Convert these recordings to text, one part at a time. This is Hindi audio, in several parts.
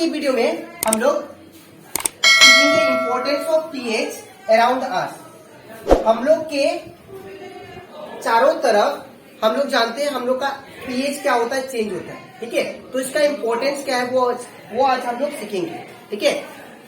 की वीडियो में हम लोग सीखेंगे importance of pH around us. हम लोग के चारों तरफ हम लोग जानते हैं हम लोग का पीएच क्या होता है, चेंज होता है। ठीक है, तो इसका इम्पोर्टेंस क्या है वो आज हम लोग सीखेंगे। ठीक है,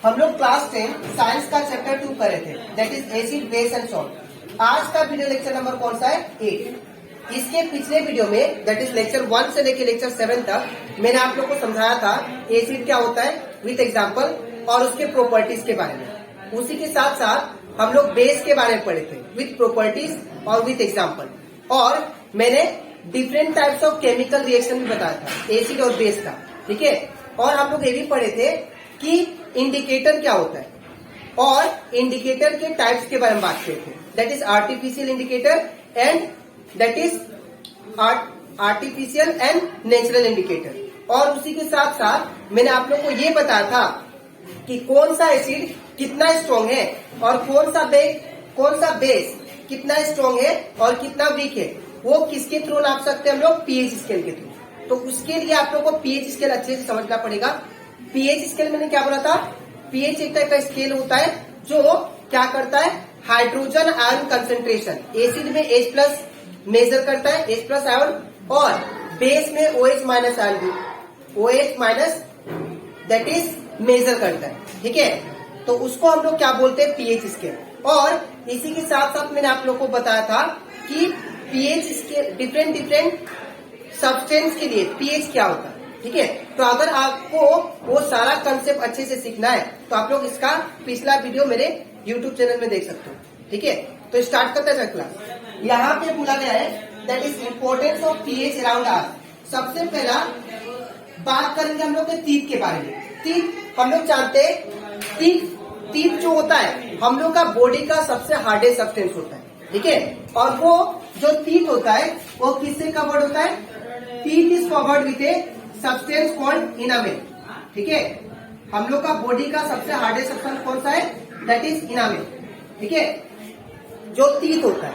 हम लोग क्लास 10 साइंस का चैप्टर 2 कर रहे थे, that is acid base and salt. आज का वीडियो लेक्चर नंबर कौन सा है? 8। इसके पिछले वीडियो में दैट इज लेक्चर 1 से लेकर लेक्चर 7 तक मैंने आप लोग को समझाया था एसिड क्या होता है विथ एग्जाम्पल और उसके प्रॉपर्टीज के बारे में। उसी के साथ साथ हम लोग बेस के बारे में पढ़े थे विथ प्रॉपर्टीज और विथ एग्जाम्पल, और मैंने different types of chemical reaction भी बताया था एसिड और बेस का। ठीक है, और हम लोग ये भी पढ़े थे कि इंडिकेटर क्या होता है और इंडिकेटर के टाइप्स के बारे में बात किए थे, that is artificial indicator and that is artificial and natural indicator. और उसी के साथ साथ मैंने आप लोग को ये बताया था कि कौन सा एसिड कितना स्ट्रॉन्ग है और कौन सा बेस कितना स्ट्रॉन्ग है और कितना वीक है, वो किसके थ्रू नाप सकते हैं हम लोग? पीएच स्केल के थ्रू। तो उसके लिए आप लोग को पीएच स्केल अच्छे से समझना पड़ेगा। पीएच स्केल मैंने क्या बोला था? पीएच एक टाइप का स्केल होता है जो क्या करता है, हाइड्रोजन आयन कंसेंट्रेशन एसिड में H+ मेजर करता है, H+ आयन, और बेस में OH- आयन भी OH- दैट इज मेजर करता है। ठीक है, तो उसको हम लोग क्या बोलते हैं? PH scale. और इसी के साथ साथ मैंने आप लोग को बताया था कि पीएच स्केल डिफरेंट सब्सटेंस के लिए पीएच क्या होता है। ठीक है, तो अगर आपको वो सारा कंसेप्ट अच्छे से सीखना है तो आप लोग इसका पिछला वीडियो मेरे YouTube चैनल में देख सकते हो। ठीक है, तो स्टार्ट करते हैं क्लास। यहाँ पे बोला गया है that is importance of pH around us. सबसे पहला बात करेंगे हम लोग के तीत के बारे में। तीत हम लोग जानते हैं, तीत जो होता है हम लोग का बॉडी का सबसे हार्डेस्ट सब्सटेंस होता है। ठीक है, और वो जो तीत होता है वो किससे कवर्ड होता है? तीत is covered with a substance called enamel. ठीक है, हम लोग का बॉडी का सबसे हार्डेस्ट सब्सटेंस कौन सा है? That is enamel. ठीक है, जो तीत होता है,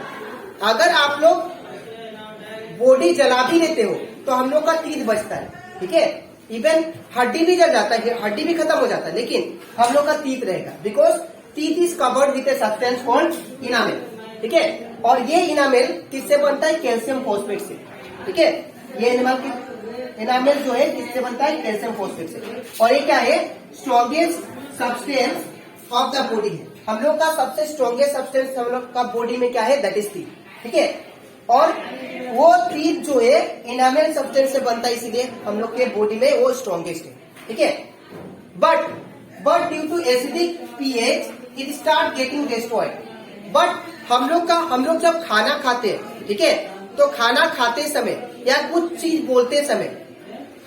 अगर आप लोग बॉडी जला भी लेते हो तो हम लोग का तीत बचता है। ठीक है, इवन हड्डी भी जल जाता है, हड्डी भी खत्म हो जाता है, लेकिन हम लोग का तीत रहेगा बिकॉज तीत is covered with a substance called enamel. ठीक है, और ये इनामेल किससे बनता है? कैल्शियम फॉस्फेट से। ठीक है, ये इनामेल जो है किससे बनता है? कैल्शियम फॉस्फेट से। और ये क्या है? Strongest substance of the body है। हम लोग का सबसे स्ट्रॉन्गेस्ट सब्सटेंस हम लोग का बॉडी में क्या है? दैट इज तीत। ठीक है, और वो तीत जो है इनामेल सब्सटेंस से बनता है, इसीलिए हम लोग के बॉडी में वो स्ट्रॉन्गेस्ट है। ठीक है, but due to acidic pH it start getting destroyed. But हम लोग जब खाना खाते हैं, ठीक है, तो खाना खाते समय या कुछ चीज बोलते समय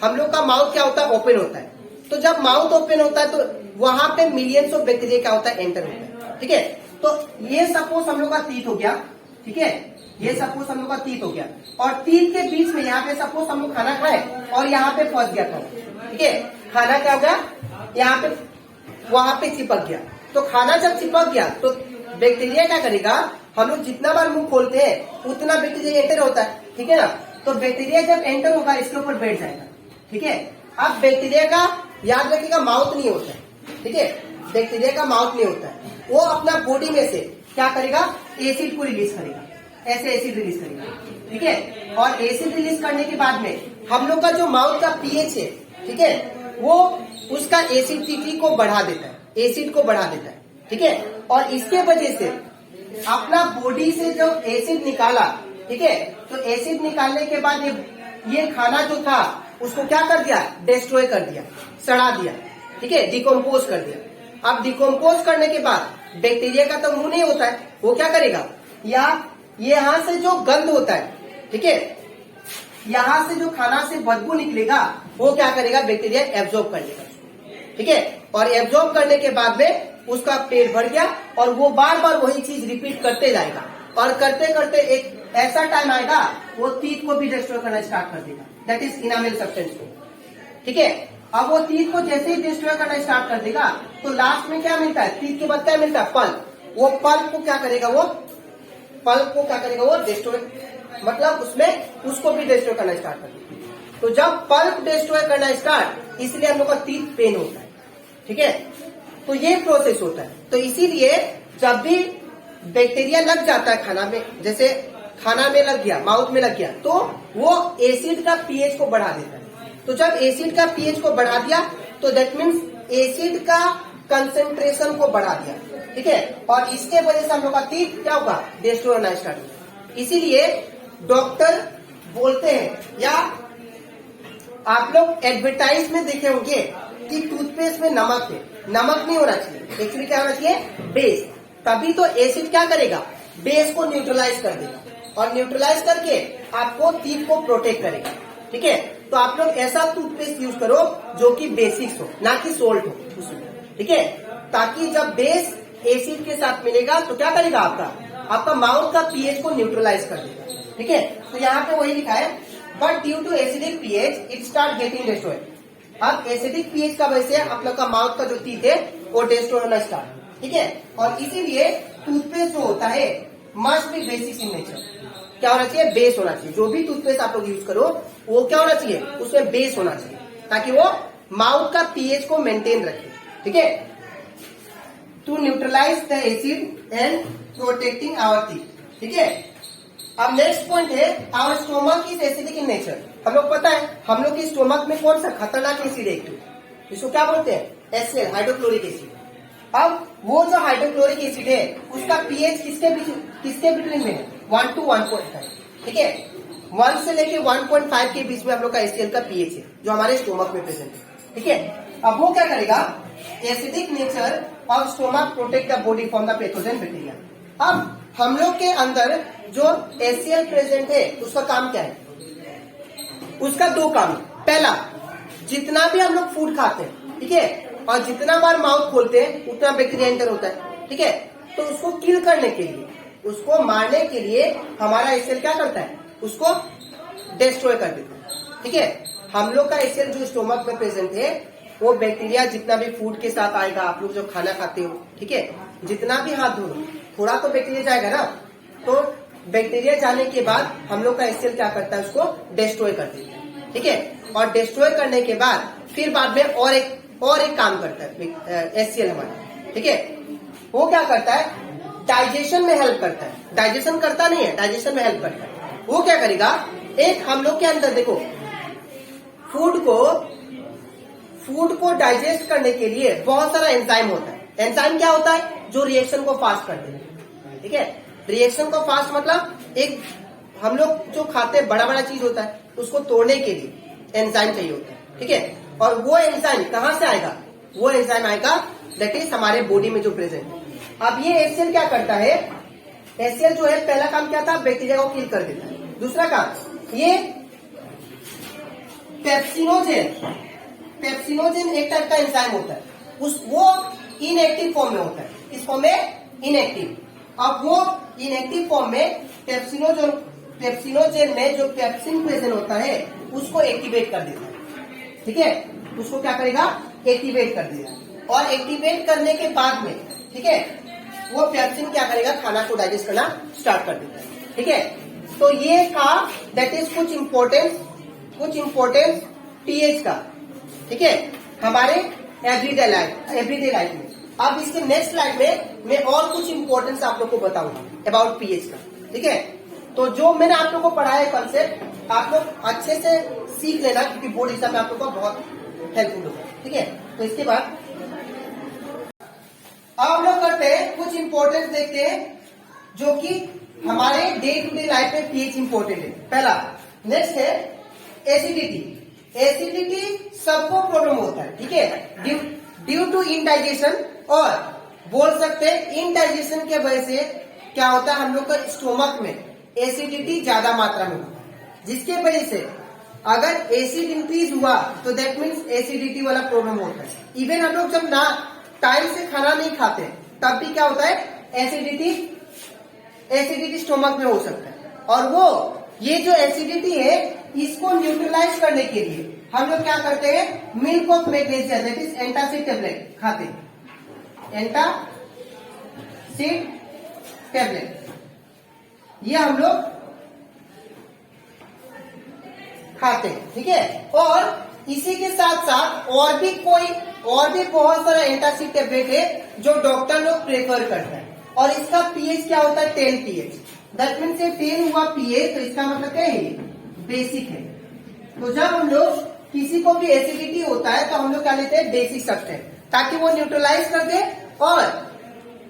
हम लोग का माउथ क्या होता है? ओपन होता है। तो जब माउथ ओपन होता है तो वहां पे मिलियंस ऑफ बैक्टीरिया क्या होता है? एंटर होता है। ठीक है, तो ये सपोज हम लोग का तीत हो गया। ठीक है, ये सपोज हम लोग का तीत हो गया, और तीत के बीच में यहाँ पे सपोज हम लोग खाना खाए और यहाँ पे फंस गया था। ठीक है, खाना क्या हो गया? यहाँ पे वहां पे चिपक गया। तो खाना जब चिपक गया तो बैक्टीरिया क्या करेगा? हम लोग जितना बार मुंह खोलते हैं उतना बैक्टीरिया एंटर होता है। ठीक है ना, तो बैक्टीरिया जब एंटर होगा इसके ऊपर बैठ जाएगा। ठीक है, अब बैक्टीरिया का याद रखिएगा माउथ नहीं होता है। ठीक है, बैक्टीरिया का माउथ नहीं होता है, वो अपना बॉडी में से क्या करेगा? एसिड को रिलीज करेगा, ऐसे एसिड रिलीज करेगा। ठीक है, और एसिड रिलीज करने के बाद में हम लोग का जो माउथ का पीएच है, ठीक है, वो उसका एसिडिटी को बढ़ा देता है, एसिड को बढ़ा देता है। ठीक है, और इसके वजह से अपना बॉडी से जो एसिड निकाला, ठीक है, तो एसिड निकालने के बाद ये खाना जो था उसको क्या कर दिया? डिस्ट्रॉय कर दिया, सड़ा दिया। ठीक है, डिकम्पोज कर दिया। अब डिकम्पोज करने के बाद बैक्टीरिया का तो मुंह नहीं होता है, वो क्या करेगा? या यहाँ से जो गंध होता है, ठीक है, यहाँ से जो खाना से बदबू निकलेगा वो क्या करेगा? बैक्टीरिया एब्जॉर्ब कर लेगा। ठीक है, और एब्जॉर्ब करने के बाद में उसका पेट भर गया और वो बार बार वही चीज रिपीट करते जाएगा, और करते करते एक ऐसा टाइम आएगा वो तीत को भी डिस्ट्रॉय करना स्टार्ट कर देगा, दैट इज इनामेल सब्सटेंस को। ठीक है, अब वो तीत को जैसे ही डिस्ट्रॉय करना स्टार्ट कर देगा तो लास्ट में क्या मिलता है? तीत के बाद क्या मिलता है? पल्प। वो पल्प को क्या करेगा? वो डिस्ट्रॉय, मतलब उसमें उसको भी डिस्ट्रॉय करना स्टार्ट कर देगा। तो जब पल्प डिस्ट्रॉय करना स्टार्ट, इसलिए हम लोग का टीथ पेन होता है। ठीक है, तो ये प्रोसेस होता है। तो इसीलिए जब भी बैक्टीरिया लग जाता है खाना में, जैसे खाना में लग गया, माउथ में लग गया, तो वो एसिड का पीएच को बढ़ा देता है। तो जब एसिड का पीएच को बढ़ा दिया तो दैट मीन्स एसिड का कंसेंट्रेशन को बढ़ा दिया। ठीक है, और इसके वजह से हम लोग का टीथ क्या होगा, डिस्ट्रॉय होना स्टार्ट होगा। इसीलिए डॉक्टर बोलते हैं, या आप लोग एडवर्टाइज में देखे होंगे कि टूथपेस्ट में नमक है। नमक नहीं होना चाहिए, एक्चुअली क्या होना चाहिए, बेस। तभी तो एसिड क्या करेगा, बेस को न्यूट्रलाइज कर देगा, और न्यूट्रलाइज करके आपको टीथ को प्रोटेक्ट करेगा। ठीक है, तो आप लोग ऐसा टूथपेस्ट यूज करो जो कि बेसिक्स हो, ना कि सोल्ट हो उसमें। ठीक है, ताकि जब बेस एसिड के साथ मिलेगा तो क्या करेगा, आपका माउथ का पीएच को न्यूट्रलाइज कर देगा। ठीक है, तो यहाँ पे वही लिखा है, but due to acidic pH it start getting destroyed. अब एसिडिक पीएच का वजह से आप लोग का माउथ का जो टीथ है वो डिस्ट्रॉय होना स्टार्ट। ठीक है, और इसीलिए टूथपेस्ट जो होता है must be basic in nature. क्या होना चाहिए, बेस होना चाहिए। जो भी टूथपेस्ट आप लोग यूज करो वो क्या होना चाहिए, उसमें बेस होना चाहिए, ताकि वो माउथ का पीएच को मेंटेन रखे। ठीक है, to neutralise the acid and protecting our teeth. ठीक है, अब नेक्स्ट पॉइंट है, our stomach is acidic in nature. हम लोग पता है हम लोग के स्टोमक में कौन सा खतरनाक एसिड है, इसको क्या बोलते हैं, HCl, हाइड्रोक्लोरिक एसिड। अब वो जो हाइड्रोक्लोरिक एसिड है उसका पीएच किसके बिटवीन में है, 1 to 1.5। ठीक है, 1 से लेके 1.5 के बीच में हम लोग का HCl का पीएच है, जो हमारे स्टोमक में प्रेजेंट है। ठीक है, अब वो क्या करेगा, acidic nature of stomach protect the body from the pathogen bacteria. अब हम लोग के अंदर जो HCl प्रेजेंट है उसका काम क्या है, उसका दो काम है। पहला, जितना भी हम लोग फूड खाते हैं, ठीक है, और जितना बार माउथ खोलते हैं उतना बैक्टीरिया एंटर होता है। ठीक है, तो उसको किल करने के लिए, उसको मारने के लिए हमारा HCl क्या करता है, उसको डिस्ट्रॉय कर देता है। ठीक है, हम लोग का HCl जो स्टोमक में प्रेजेंट है वो बैक्टीरिया जितना भी फूड के साथ आएगा, आप लोग जो खाना खाते हो, ठीक है, जितना भी हाथ धो लो थोड़ा तो बैक्टीरिया जाएगा ना, तो बैक्टीरिया जाने के बाद हम लोग का HCl क्या करता है, उसको डिस्ट्रॉय कर देता है। ठीक है, और डिस्ट्रॉय करने के बाद फिर बाद में और एक काम करता है HCl हमारा। ठीक है, वो क्या करता है, डाइजेशन में हेल्प करता है। डाइजेशन करता नहीं है, डाइजेशन में हेल्प करता है। वो क्या करेगा, एक हम लोग के अंदर देखो फूड को डाइजेस्ट करने के लिए बहुत सारा एंजाइम होता है। एंजाइम क्या होता है, जो रिएक्शन को फास्ट कर देता है। ठीक है, रिएक्शन को फास्ट मतलब एक हम लोग जो खाते हैं बड़ा बड़ा चीज होता है, उसको तोड़ने के लिए एंजाइम चाहिए होता है। ठीक है, और वो एंजाइम कहां से आएगा, वो एंजाइम आएगा दैट इज हमारे बॉडी में जो प्रेजेंट है। अब ये HCl क्या करता है, HCl जो है पहला काम क्या था, बैक्टीरिया को किल कर देता है। दूसरा काम, ये पेप्सिनोजेन एक टाइप का एंजाइम होता है, वो इनएक्टिव फॉर्म में होता है। किस फॉर्म में, इनएक्टिव। अब वो इनएक्टिव फॉर्म में पेप्सिनोजेन में जो पेप्सिन प्रेजेंट होता है उसको एक्टिवेट कर देता है। ठीक है, उसको क्या करेगा, एक्टिवेट कर देगा, और एक्टिवेट करने के बाद में, ठीक है, वो पेप्सिन क्या करेगा, खाना को डाइजेस्ट करना स्टार्ट कर देता है। ठीक है, तो ये था दैट इज कुछ इंपॉर्टेंस पीएच का। ठीक है, हमारे एवरीडे लाइफ में। अब इसके नेक्स्ट स्लाइड में मैं और कुछ इंपॉर्टेंस आप लोग को बताऊंगा अबाउट पीएच का। ठीक है, तो जो मैंने आप लोग को पढ़ाया कॉन्सेप्ट आप लोग अच्छे से सीख लेना, क्योंकि बोर्ड एग्जाम में आप लोग को बहुत हेल्पफुल होगा। ठीक है, तो इसके बाद अब हम लोग करते हैं कुछ इंपॉर्टेंस देखते हैं जो कि हमारे डे टू डे लाइफ में पीएच इंपॉर्टेंट है। पहला, नेक्स्ट है एसिडिटी। एसिडिटी सबको प्रॉब्लम होता है। ठीक है, ड्यू टू इनडाइजेशन, और बोल सकते हैं इनडाइजेशन के वजह से क्या होता है, हम लोग का स्टोमक में एसिडिटी ज्यादा मात्रा में होता है, जिसके वजह से अगर एसिड इंक्रीज हुआ तो दैट मीन्स एसिडिटी वाला प्रॉब्लम होता है। इवन हम लोग जब ना टाइम से खाना नहीं खाते तब भी क्या होता है, एसिडिटी स्टोमक में हो सकता है। और वो ये जो एसिडिटी है इसको न्यूट्रलाइज करने के लिए हम लोग क्या करते हैं, milk of magnesia that is antacid tablet खाते हैं। एंटासिड टेबलेट ये हम लोग खाते हैं, ठीक है। और इसी के साथ साथ और भी बहुत सारा एंटासिड टेबलेट है जो डॉक्टर लोग प्रेफर करते हैं, और इसका पीएच क्या होता है 10 पीएच। दैट मीन्स 10 हुआ पीएच, तो इसका मतलब क्या है, बेसिक है। तो जब हम लोग किसी को भी एसिडिटी होता है तो हम लोग क्या लेते हैं, बेसिक सब्सटेंस, ताकि वो न्यूट्रलाइज कर दे, और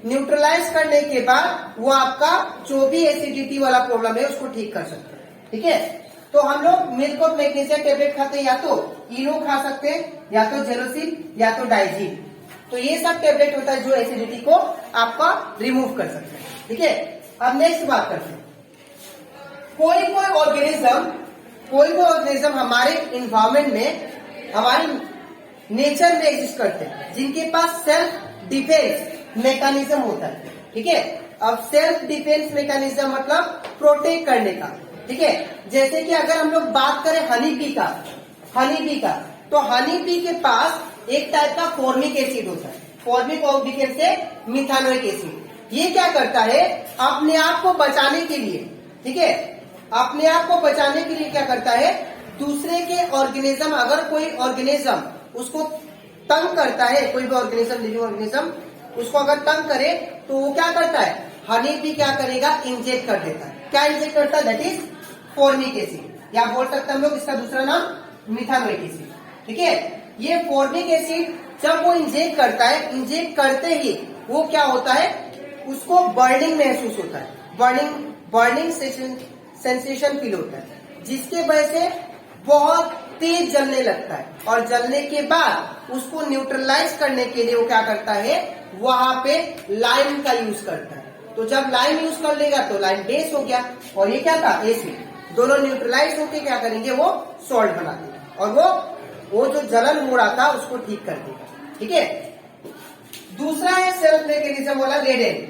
न्यूट्रलाइज करने के बाद वो आपका जो भी एसिडिटी वाला प्रॉब्लम है उसको ठीक कर सकते हैं, ठीक है। तो हम लोग मिल्क और मैग्नीशियम टेबलेट खाते हैं, या तो इनो खा सकते हैं, या तो जेलोसिल, या तो डाइजीन। तो ये सब टेबलेट होता है जो एसिडिटी को आपका रिमूव कर सकते हैं, ठीक है। अब नेक्स्ट बात करते हैं, कोई ऑर्गेनिज्म हमारे इन्वायरमेंट में, हमारे नेचर में एग्जिस्ट करते हैं, जिनके पास सेल्फ डिफेंस मैकेनिज्म होता है, ठीक है। अब सेल्फ डिफेंस मैकेनिज्म मतलब प्रोटेक्ट करने का, ठीक है। जैसे कि अगर हम लोग बात करें हनी बी का, तो हनी बी के पास एक टाइप का फॉर्मिक एसिड होता है, फॉर्मिक और से मिथानोइक एसिड। ये क्या करता है, अपने आप को बचाने के लिए, ठीक है, अपने आप को बचाने के लिए क्या करता है, दूसरे के ऑर्गेनिज्म, अगर कोई ऑर्गेनिज्म उसको तंग करता है, कोई भी ऑर्गेनिज्म, लिविंग ऑर्गेनिज्म उसको अगर तंग करे, तो वो क्या करता है, हनी बी क्या करेगा, इंजेक्ट कर देता है। क्या इंजेक्ट करता है, दैट इज फॉर्मिक एसिड, या बोल सकते हैं हम लोग इसका दूसरा नाम मिथानोइक एसिड, ठीक है। ये फॉर्मिक एसिड जब वो इंजेक्ट करता है, इंजेक्ट करते ही वो क्या होता है, उसको बर्निंग महसूस होता है, बर्निंग सेंसेशन फील होता है, जिसके वजह से बहुत तेज जलने लगता है, और जलने के बाद उसको न्यूट्रलाइज करने के लिए वो क्या करता है, वहां पे लाइम का यूज करता है। तो जब लाइम यूज कर लेगा तो लाइम बेस हो गया, और ये क्या था, एसिड। दोनों न्यूट्रलाइज होके क्या करेंगे, वो सॉल्ट बना देगा, और वो जो जलन हो रहा था उसको ठीक कर देगा, ठीक है। दूसरा है सेल्फ मैकेनिज्म वाला, रेड एंड।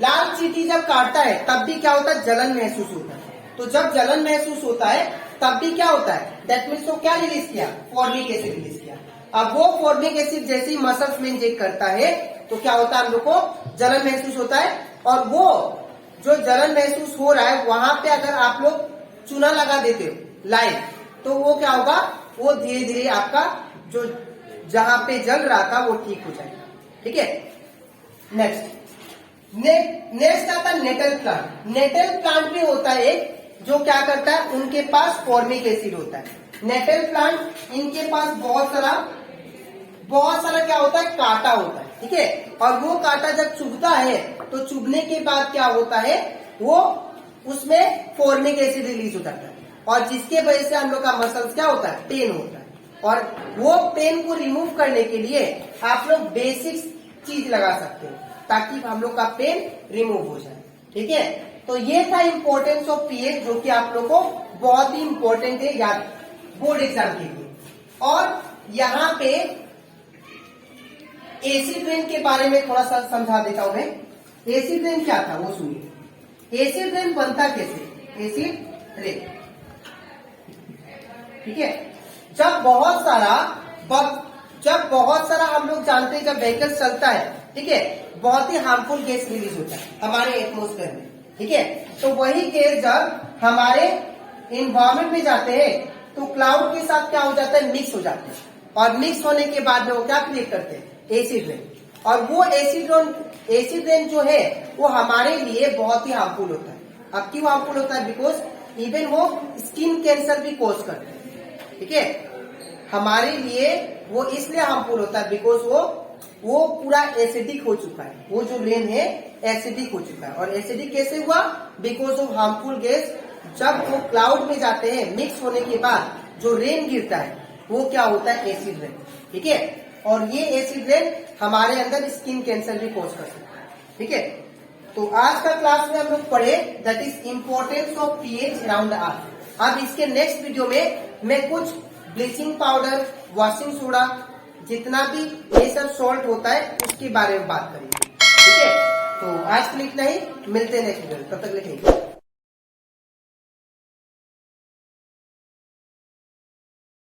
लाल चींटी जब काटता है तब भी क्या होता है, जलन महसूस होता है। तो जब जलन महसूस होता है तब भी क्या होता है, दैट मीन्स वो क्या रिलीज किया, फॉर्मिक एसिड रिलीज किया। अब वो फॉर्मिक एसिड जैसे ही मसल्स में इंजेक्ट करता है तो क्या होता है, हम लोग को जलन महसूस होता है, और वो जो जलन महसूस हो रहा है वहां पे अगर आप लोग चूना लगा देते हो, लाइम, तो वो क्या होगा, वो धीरे धीरे आपका जो जहां पे जल रहा था वो ठीक हो जाएगा, ठीक है। नेक्स्ट आता है नेटल प्लांट। नेटल प्लांट भी होता है एक जो क्या करता है, उनके पास फॉर्मिक एसिड होता है। नेटल प्लांट, इनके पास बहुत सारा क्या होता है, कांटा होता है, ठीक है। और वो कांटा जब चुभता है तो चुभने के बाद क्या होता है, वो उसमें फॉर्मिक एसिड रिलीज हो जाता है, और जिसके वजह से हम लोग का मसल्स क्या होता है, पेन होता है। और वो पेन को रिमूव करने के लिए आप लोग बेसिक चीज लगा सकते हो, ताकि हम लोग का पेन रिमूव हो जाए, ठीक है। तो ये था इम्पोर्टेंस ऑफ पीएच, जो कि आप लोग को बहुत ही इम्पोर्टेंट है याद बोर्ड एग्जाम के लिए। और यहाँ पे एसिड रेन के बारे में थोड़ा सा समझा देता हूं मैं। एसिड रेन क्या था वो सुनिए। एसिड रेन बनता कैसे, एसिड रेन, ठीक है। जब बहुत सारा हम लोग जानते हैं, जब व्हीकल चलता है, ठीक है, बहुत ही हार्मफुल गैस रिलीज होता है हमारे एटमॉस्फेयर में, ठीक है। तो वही गैस जब हमारे इन्वायरमेंट में जाते हैं तो क्लाउड के साथ क्या हो जाता है, मिक्स हो जाते हैं, और मिक्स होने के बाद में वो क्या क्रिएट करते हैं, एसिड रेन। और वो एसिड रेन जो है वो हमारे लिए बहुत ही हार्मफुल होता है। अब क्यों हार्मफुल होता है, बिकॉज इवन वो स्किन कैंसर भी कॉज करते हैं, ठीक है। हमारे लिए वो इसलिए हार्मफुल होता है बिकॉज वो पूरा एसिडिक हो चुका है, वो जो रेन है एसिडिक हो चुका है। और एसिडिक कैसे हुआ, बिकॉज ऑफ हार्मफुल गैस जब वो क्लाउड में जाते हैं, मिक्स होने के बाद जो रेन गिरता है वो क्या होता है, एसिड रेन, ठीक है। और ये एसिड रेन हमारे अंदर स्किन कैंसर भी कॉज कर सकता है, ठीक है। तो आज का क्लास में हम लोग पढ़े that is importance of pH around the earth. अब इसके नेक्स्ट वीडियो में मैं कुछ ब्लीचिंग पाउडर, वॉशिंग सोडा, जितना भी ये सब सॉल्ट होता है उसके बारे में बात करेंगे, ठीक है। तो आज के लिए इतना ही, मिलते हैं नेक्स्ट वीडियो, तब तक के लिए।